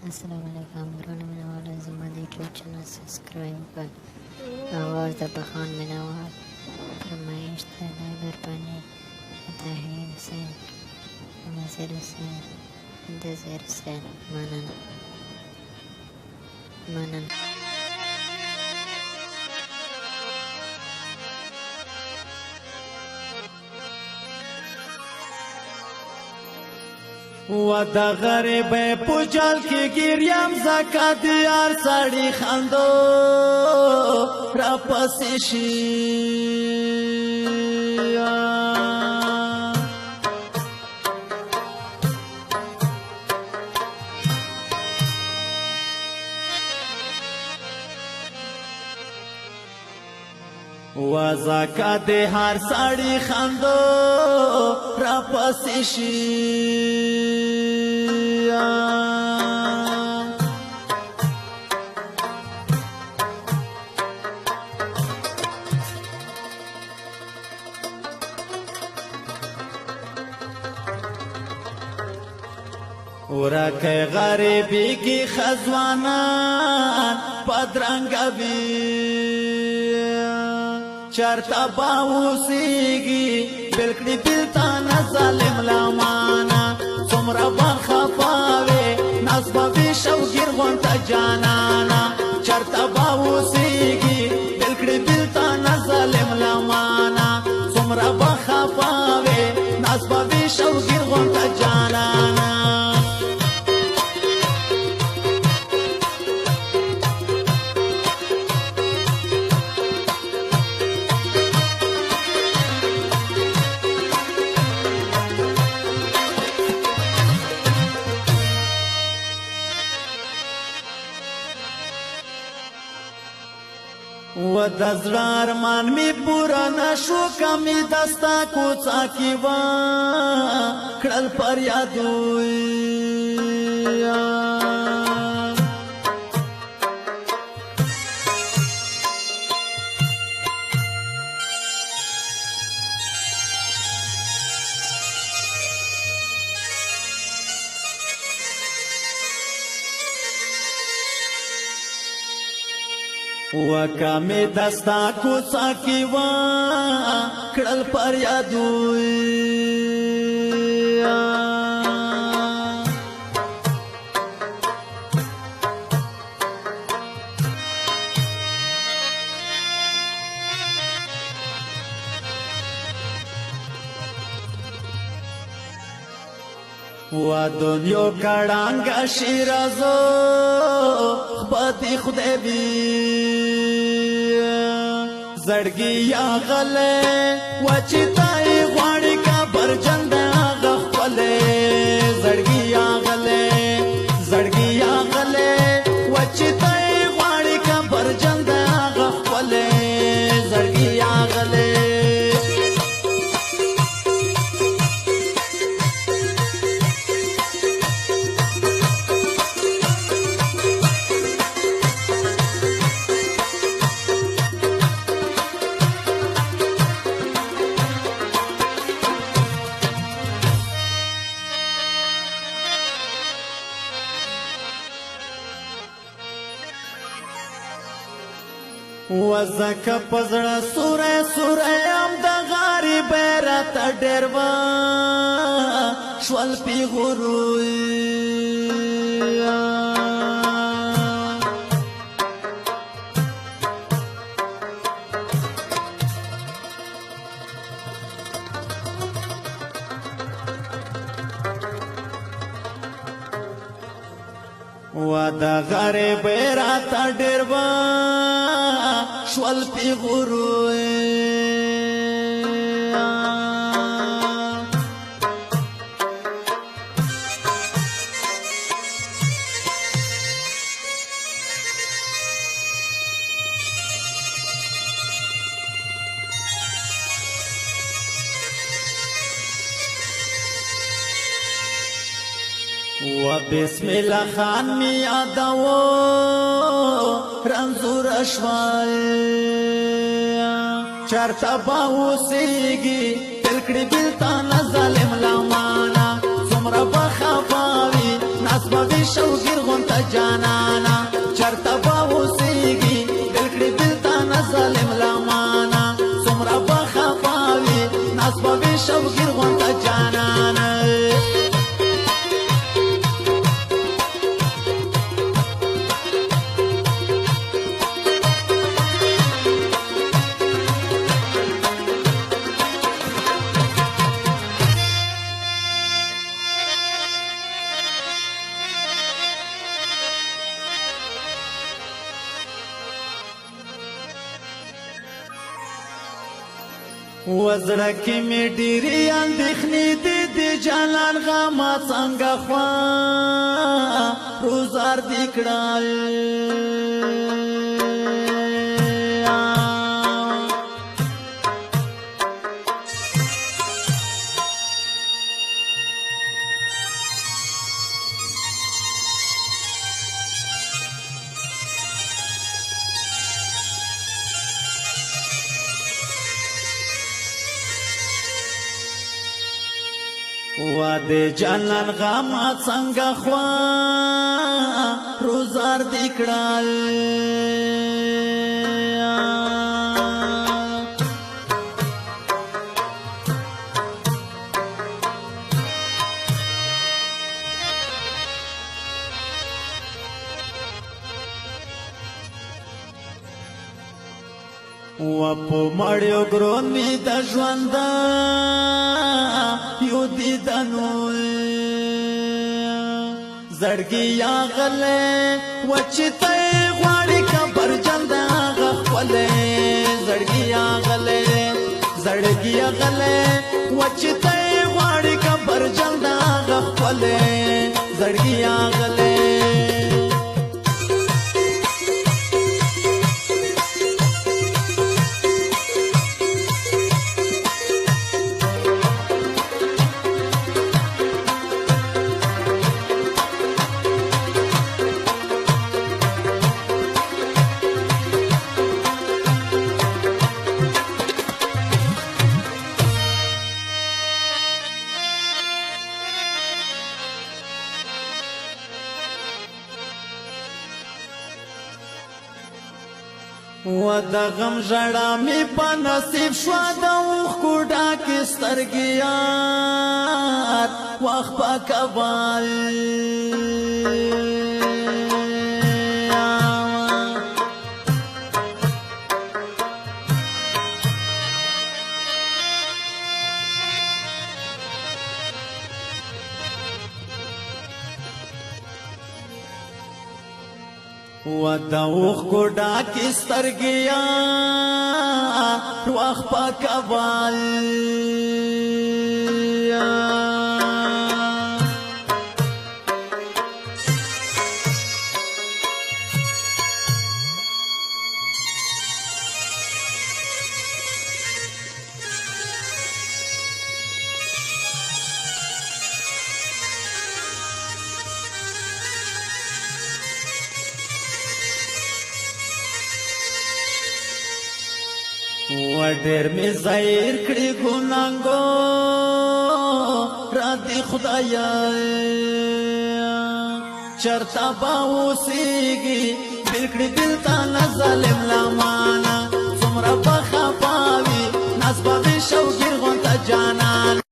السلام علیکم ګرانو مینوالو، زما د یوټیوب چینل سبسکرایب کړئ. آواز د بخان مینوال فرمایش ته د مهرباني متحد حسین نظیر حسین منتظر حسین مننه. و د غریب پوجال کې ګریم زکات یار سړی خندو را پسې شي و زکات هر سړی خندو را پسې شي ورکه غریبی کی خزوانان پدرنگ بی چرتا باوسیگی بلکڑی بلتا نظالم لامانا سمرا بخفاوی نصبا بی شوگیر غنتا جانانا چرتا باوسیگی بلکڑی بلتا نظالم لامانا سمرا بخفاوی نصبا بی شوگیر غنتا جانانا و دزړه ارمان می پورا نشو کمی دستا کوڅه کې وا کړل پر یادوي وکامې دستا کوڅه کې وا کړل پر یادوي و دنیا کړهنګ شیرازو خپدي خدای بي زړګي یا غله وچتای غواړي کا برجند غخله زړګي یا غله وچتای غواړي کا برجند غخله زړګي یا غله وزک پزړه سوره ام د غریب رات ډېروا شول پی غروي و د غریب رات ډېروا شوال پی غروي و بسم الله خان می یادو رنزور اشوای چرتا باوسیگی تلکڑی بلتا نظالم لامانا سمرا بخفاوی نصبا باغی شوگیر غنتا جانانا چرتا باوسیگی دلکڑی دلتا نظالم لامانا سمرا باخا باوی ناس باغی شوگیر غنتا جانانا وزرکی می ډیری اندېښنې دي جانان غما څنګه خوا روزار دې کړل واده جانان غما څنګه خوا روزار دې کړل و په مړیو ګرون می د ژوند یو دیدنو زړګي یا غلې وچته غواړي کبر جلد هغه خپلې زړګي یا غلې وچته غواړي کبر جلد هغه خپلې زړګي یا غلې و د غم ژړا می په نصیب شو د اوښکو ډکې سترګې یار وخت په کبال و د اوښکو ډکې سترګې یار وخت په کبال و ډېر مې ظاهر کړي ګناهګو را دي خدایا چرته به اوسېږي بېل کړي دل ته نه ظالم لمانه څومره به خفا وي ناز به دې شوګیر غونته جانان